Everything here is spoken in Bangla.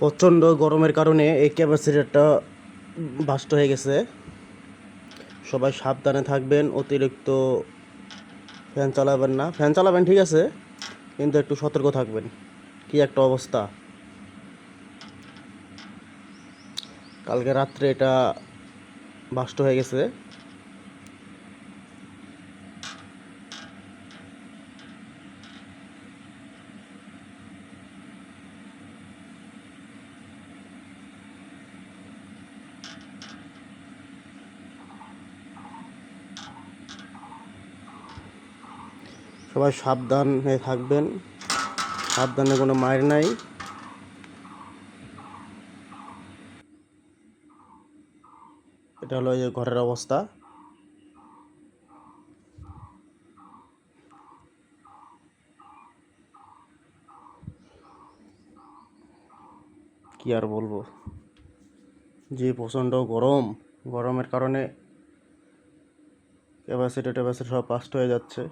প্রচণ্ড গরমের কারণে এই ক্যাপাসিটরটা বাস্ট হয়ে গেছে। সবাই সাবধানে থাকবেন, অতিরিক্ত ফ্যান চালাবেন না। ফ্যান চালাবেন ঠিক আছে, কিন্তু একটু সতর্ক থাকবেন। কি একটা অবস্থা! কালকে রাত্রে এটা বাস্ট হয়ে গেছে। সবাই সাবধানে থাকবেন, সাবধানে কোনো মায়ের নাই। এটা হলো এই যে ঘরের অবস্থা। কি আর বলবো, যে প্রচণ্ড গরম, গরমের কারণে ক্যাপাসিটর সব বাস্ট হয়ে যাচ্ছে।